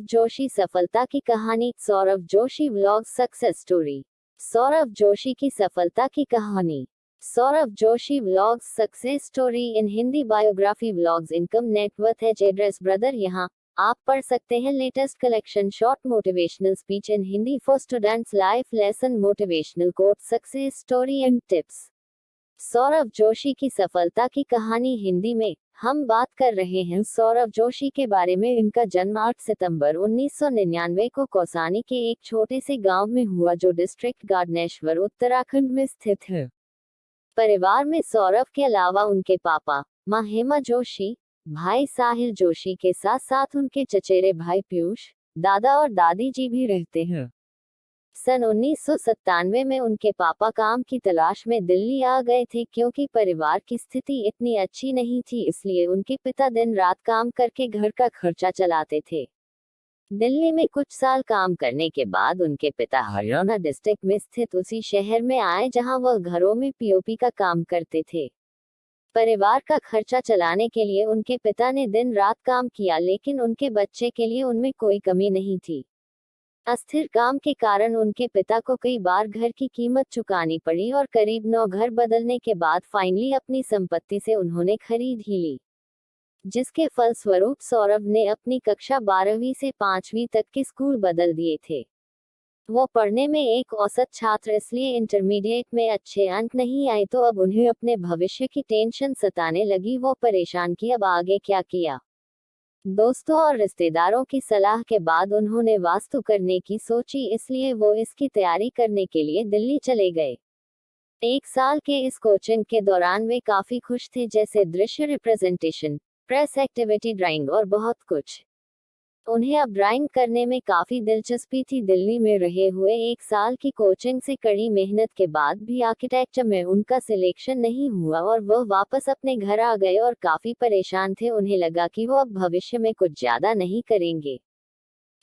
जोशी सफलता की कहानी। Saurav Joshi vlog success story. Saurav Joshi की सफलता की कहानी। Saurav Joshi vlogs success story in Hindi. Biography vlogs income net worth age address brother. यहाँ आप पढ़ सकते हैं latest collection short motivational speech in Hindi for students, life lesson, motivational quote, success story and tips. Saurav Joshi की सफलता की कहानी हिंदी में। हम बात कर रहे हैं सौरव जोशी के बारे में। इनका जन्म 8 सितंबर 1999 को कौसानी के एक छोटे से गांव में हुआ जो डिस्ट्रिक्ट गार्डनेश्वर उत्तराखंड में स्थित है। परिवार में सौरव के अलावा उनके पापा मां हेमा जोशी, भाई साहिल जोशी के साथ साथ उनके चचेरे भाई पीयूष, दादा और दादी जी भी रहते हैं। सन 1997 में उनके पापा काम की तलाश में दिल्ली आ गए थे। क्योंकि परिवार की स्थिति इतनी अच्छी नहीं थी, इसलिए उनके पिता दिन रात काम करके घर का खर्चा चलाते थे। दिल्ली में कुछ साल काम करने के बाद उनके पिता हरियाणा डिस्ट्रिक्ट में स्थित उसी शहर में आए जहां वह घरों में पीओपी का काम करते थे। परिवार का खर्चा चलाने के लिए उनके पिता ने दिन रात काम किया, लेकिन उनके बच्चे के लिए उनमें कोई कमी नहीं थी। अस्थिर काम के कारण उनके पिता को कई बार घर की कीमत चुकानी पड़ी और करीब 9 घर बदलने के बाद फाइनली अपनी संपत्ति से उन्होंने खरीद ही ली, जिसके फलस्वरूप सौरभ ने अपनी कक्षा 12वीं से 5वीं तक के स्कूल बदल दिए थे। वो पढ़ने में एक औसत छात्र, इसलिए इंटरमीडिएट में अच्छे अंक नहीं आए तो अब उन्हें अपने भविष्य की टेंशन सताने लगी। वो परेशान कि अब आगे क्या किया। दोस्तों और रिश्तेदारों की सलाह के बाद उन्होंने वास्तु करने की सोची, इसलिए वो इसकी तैयारी करने के लिए दिल्ली चले गए। 1 साल के इस कोचिंग के दौरान वे काफी खुश थे, जैसे दृश्य रिप्रेजेंटेशन, प्रेस एक्टिविटी, ड्राइंग और बहुत कुछ। उन्हें अब ड्राइंग करने में काफी दिलचस्पी थी। दिल्ली में रहे हुए 1 साल की कोचिंग से कड़ी मेहनत के बाद भी आर्किटेक्चर में उनका सिलेक्शन नहीं हुआ और वह वापस अपने घर आ गए और काफी परेशान थे। उन्हें लगा कि वो अब भविष्य में कुछ ज्यादा नहीं करेंगे।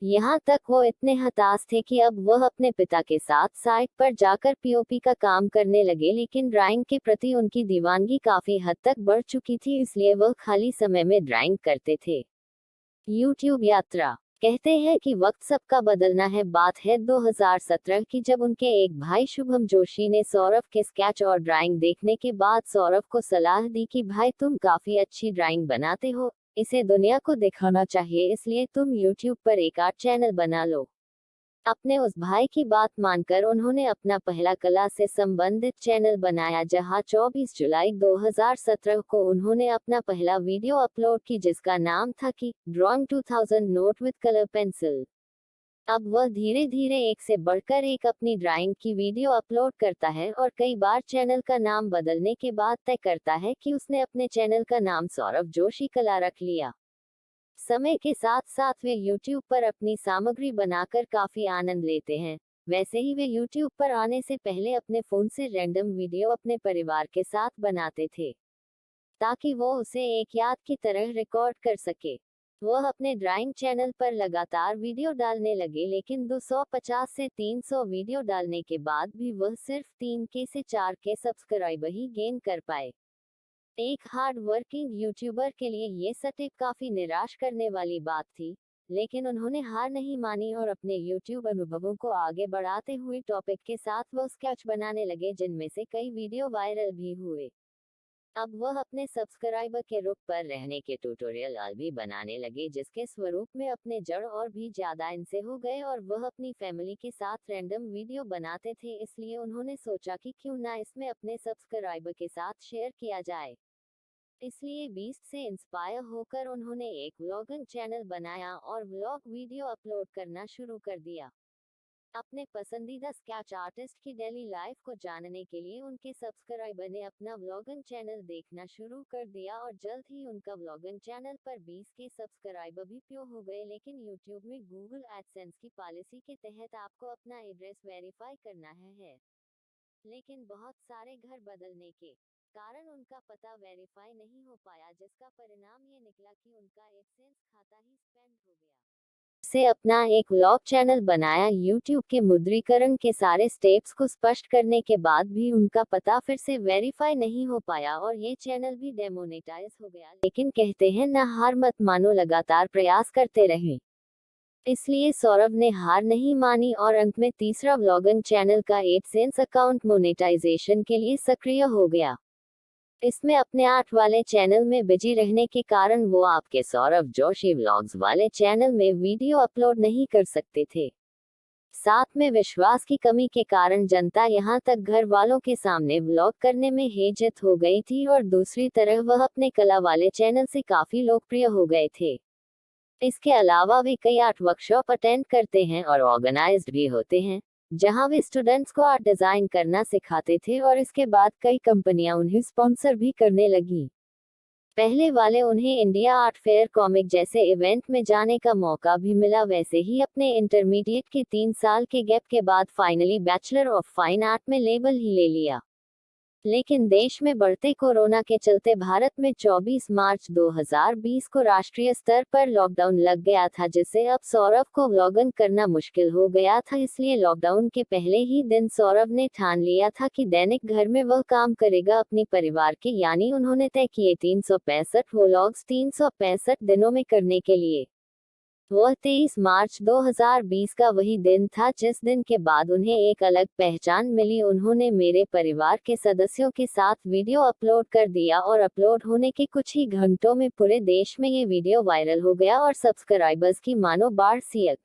यहाँ तक वो इतने हताश थे कि अब वह अपने पिता के साथ साइट पर जाकर पीओपी का काम करने लगे, लेकिन ड्राइंग के प्रति उनकी दीवानगी काफी हद तक बढ़ चुकी थी, इसलिए वह खाली समय में ड्राइंग करते थे। यूट्यूब यात्रा। कहते हैं कि वक्त सबका बदलना है। बात है 2017 की, जब उनके एक भाई शुभम जोशी ने सौरव के स्केच और ड्राइंग देखने के बाद सौरव को सलाह दी कि भाई तुम काफी अच्छी ड्राइंग बनाते हो, इसे दुनिया को दिखाना चाहिए, इसलिए तुम यूट्यूब पर एक आर्ट चैनल बना लो। अपने उस भाई की बात मानकर उन्होंने अपना पहला कला से संबंधित चैनल बनाया, जहां 24 जुलाई 2017 को उन्होंने अपना पहला वीडियो अपलोड की, जिसका नाम था कि drawing 2000 note with colour pencil. अब वह धीरे धीरे एक से बढ़कर एक अपनी ड्राइंग की वीडियो अपलोड करता है और कई बार चैनल का नाम बदलने के बाद तय करता है कि उसने अपने चैनल का नाम सौरव जोशी कला रख लिया। समय के साथ साथ वे YouTube पर अपनी सामग्री बनाकर काफी आनंद लेते हैं। वैसे ही वे YouTube पर आने से पहले अपने फोन से रैंडम वीडियो अपने परिवार के साथ बनाते थे, ताकि वो उसे एक याद की तरह रिकॉर्ड कर सके। वह अपने ड्राइंग चैनल पर लगातार वीडियो डालने लगे, लेकिन 250 से 300 वीडियो डालने के बाद भी वह सिर्फ 3 से 4 सब्सक्राइबर ही गेन कर पाए। एक हार्ड वर्किंग यूट्यूबर के लिए ये सटीक काफी निराश करने वाली बात थी, लेकिन उन्होंने हार नहीं मानी और अपने यूट्यूब अनुभवों को आगे बढ़ाते हुए टॉपिक के साथ वो स्केच बनाने लगे, जिनमें से कई वीडियो वायरल भी हुए। अब वह अपने सब्सक्राइबर के रुख पर रहने के ट्यूटोरियल भी बनाने लगे, जिसके स्वरूप में अपने जड़ और भी ज्यादा इनसे हो गए और वह अपनी फैमिली के साथ रैंडम वीडियो बनाते थे। इसलिए उन्होंने सोचा कि क्यों ना इसमें अपने सब्सक्राइबर के साथ शेयर किया जाए। इसलिए 20 से इंस्पायर होकर उन्होंने एक व्लॉगिंग चैनल बनाया और व्लॉग वीडियो अपलोड करना शुरू कर दिया। अपने पसंदीदा स्केच आर्टिस्ट की डेली लाइफ को जानने के लिए उनके सब्सक्राइबर ने अपना व्लॉगिंग चैनल देखना शुरू कर दिया और जल्द ही उनका व्लॉगिंग चैनल पर 20 सब्सक्राइबर भी प्यो हो गए। लेकिन यूट्यूब में गूगल एडसेंस की पॉलिसी के तहत आपको अपना एड्रेस वेरीफाई करना है। लेकिन बहुत सारे घर बदलने के कारण उनका पता वेरीफाई नहीं हो पाया, जिसका परिणाम ये निकला कि उनका एडसेंस खाता ही स्पेंड हो गया। से अपना एक व्लॉग चैनल बनाया। यूट्यूब के मुद्रीकरण के सारे स्टेप्स को स्पष्ट करने के बाद भी उनका पता फिर से वेरीफाई नहीं हो पाया और ये चैनल भी डेमोनेटाइज हो गया। लेकिन कहते हैं ना, हार मत मानो, लगातार प्रयास करते रहें। इसलिए सौरभ ने हार नहीं मानी और अंत में तीसरा व्लॉगिंग चैनल का एडसेंस अकाउंट मोनेटाइजेशन के लिए सक्रिय हो गया। इसमें अपने 8 वाले चैनल में बिजी रहने के कारण वो आपके सौरभ जोशी व्लॉग्स वाले चैनल में वीडियो अपलोड नहीं कर सकते थे। साथ में विश्वास की कमी के कारण जनता यहां तक घर वालों के सामने व्लॉग करने में हेजित हो गई थी और दूसरी तरफ वह अपने कला वाले चैनल से काफी लोकप्रिय हो गए थे। इसके अलावा वे कई आर्ट वर्कशॉप अटेंड करते हैं और ऑर्गेनाइज्ड भी होते हैं, जहां वे स्टूडेंट्स को आर्ट डिजाइन करना सिखाते थे और इसके बाद कई कंपनियां उन्हें स्पॉन्सर भी करने लगी। पहले वाले उन्हें इंडिया आर्ट फेयर कॉमिक जैसे इवेंट में जाने का मौका भी मिला। वैसे ही अपने इंटरमीडिएट के 3 साल के गैप के बाद finally bachelor of fine art में लेबल ही ले लिया। लेकिन देश में बढ़ते कोरोना के चलते भारत में 24 मार्च 2020 को राष्ट्रीय स्तर पर लॉकडाउन लग गया था, जिससे अब सौरभ को व्लॉगिंग करना मुश्किल हो गया था। इसलिए लॉकडाउन के पहले ही दिन सौरभ ने ठान लिया था कि दैनिक घर में वह काम करेगा अपने परिवार के, यानी उन्होंने तय किए 365 व्लॉग्स 365 दिनों में करने के लिए। वह 23 मार्च 2020 का वही दिन था जिस दिन के बाद उन्हें एक अलग पहचान मिली। उन्होंने मेरे परिवार के सदस्यों के साथ वीडियो अपलोड कर दिया और अपलोड होने के कुछ ही घंटों में पूरे देश में ये वीडियो वायरल हो गया और सब्सक्राइबर्स की मानो बाढ़ सी आ।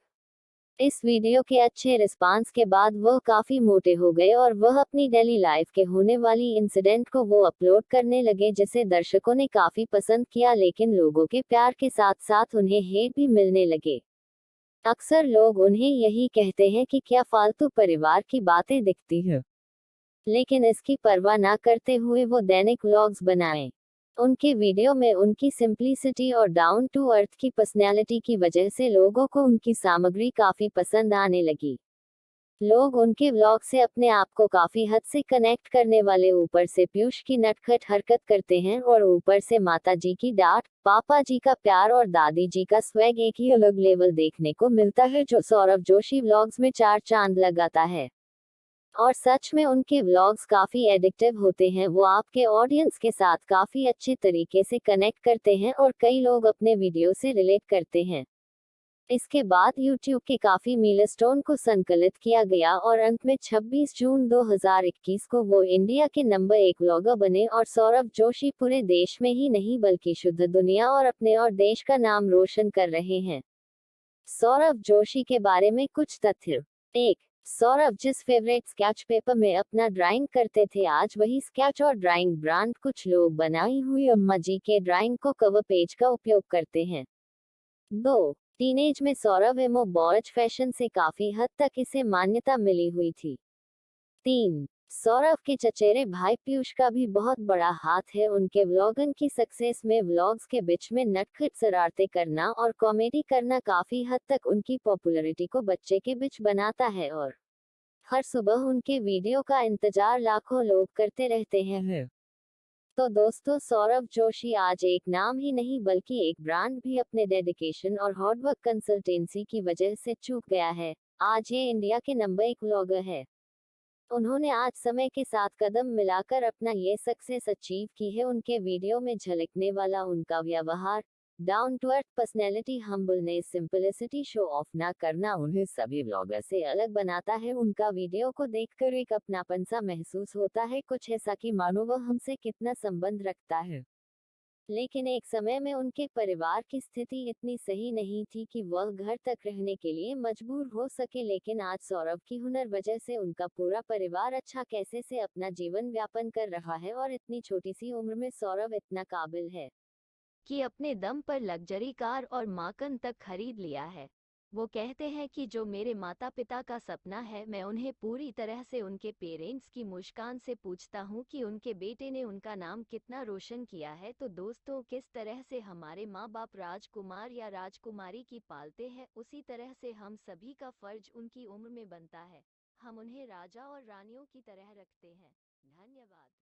इस वीडियो के अच्छे रिस्पांस के बाद वह काफी मोटे हो गए और वह अपनी डेली लाइफ के होने वाली इंसिडेंट को वो अपलोड करने लगे, जिसे दर्शकों ने काफी पसंद किया। लेकिन लोगों के प्यार के साथ साथ उन्हें हेट भी मिलने लगे। अक्सर लोग उन्हें यही कहते हैं कि क्या फालतू परिवार की बातें दिखती है, लेकिन इसकी परवाह ना करते हुए वो दैनिक व्लॉग्स बनाएं। उनके वीडियो में उनकी सिंप्लिसिटी और डाउन टू अर्थ की पर्सनैलिटी की वजह से लोगों को उनकी सामग्री काफी पसंद आने लगी। लोग उनके व्लॉग से अपने आप को काफी हद से कनेक्ट करने वाले, ऊपर से पीयूष की नटखट हरकत करते हैं और ऊपर से माता जी की डांट, पापा जी का प्यार और दादी जी का स्वैग एक ही अलग लेवल देखने को मिलता है, जो सौरभ जोशी व्लॉग्स में 4 चांद लगाता है। और सच में उनके व्लॉग्स काफी एडिक्टिव होते हैं। वो आपके ऑडियंस के साथ काफी अच्छे तरीके से कनेक्ट करते हैं और कई लोग अपने वीडियो से रिलेट करते हैं। इसके बाद YouTube के काफी मीलस्टोन को संकलित किया गया और अंत में 26 जून 2021 को वो इंडिया के नंबर 1 व्लॉगर बने और सौरभ जोशी पूरे देश में ही नहीं बल्कि शुद्ध दुनिया और अपने और देश का नाम रोशन कर रहे हैं। सौरभ जोशी के बारे में कुछ तथ्य। 1. सौरभ जिस फेवरेट स्केच पेपर में अपना ड्राइंग करते थे, आज वही स्केच और ड्राइंग ब्रांड कुछ लोग बनाई हुई अम्मा जी के ड्राइंग को कवर पेज का उपयोग करते हैं। 2. टीनेज में सौरभ एमो बॉयज फैशन से काफी हद तक इसे मान्यता मिली हुई थी। 3. सौरभ के चचेरे भाई पीयूष का भी बहुत बड़ा हाथ है उनके व्लॉगिंग की सक्सेस में। व्लॉग्स के बीच में नटखट शरारतें करना और कॉमेडी करना काफी हद तक उनकी पॉपुलैरिटी को बच्चे के बीच बनाता है और हर सुबह उनके वीडियो का इंतजार लाखों लोग करते रहते हैं। तो दोस्तों, सौरभ जोशी आज एक नाम ही नहीं बल्कि एक ब्रांड भी अपने डेडिकेशन और हार्डवर्क कंसल्टेंसी की वजह से चूक गया है। आज ये इंडिया के नंबर 1 व्लॉगर है। उन्होंने आज समय के साथ कदम मिलाकर अपना ये सक्सेस अचीव की है। उनके वीडियो में झलकने वाला उनका व्यवहार, down to earth personality, humbleness, simplicity, show off ना करना उन्हें सभी व्लॉगर से अलग बनाता है। उनका वीडियो को देखकर एक अपनापन सा महसूस होता है, कुछ ऐसा कि मानो वह हमसे कितना संबंध रखता है। लेकिन एक समय में उनके परिवार की स्थिति इतनी सही नहीं थी कि वह घर तक रहने के लिए मजबूर हो सके, लेकिन आज सौरभ की हुनर वजह से उनका पूरा परिवार अच्छा कैसे से अपना जीवन व्यापन कर रहा है और इतनी छोटी सी उम्र में सौरभ इतना काबिल है कि अपने दम पर लग्जरी कार और माकन तक खरीद लिया है। वो कहते हैं कि जो मेरे माता पिता का सपना है, मैं उन्हें पूरी तरह से उनके पेरेंट्स की मुस्कान से पूछता हूँ कि उनके बेटे ने उनका नाम कितना रोशन किया है। तो दोस्तों, किस तरह से हमारे माँ बाप राजकुमार या राजकुमारी की पालते हैं, उसी तरह से हम सभी का फर्ज उनकी उम्र में बनता है। हम उन्हें राजा और रानियों की तरह रखते हैं। धन्यवाद।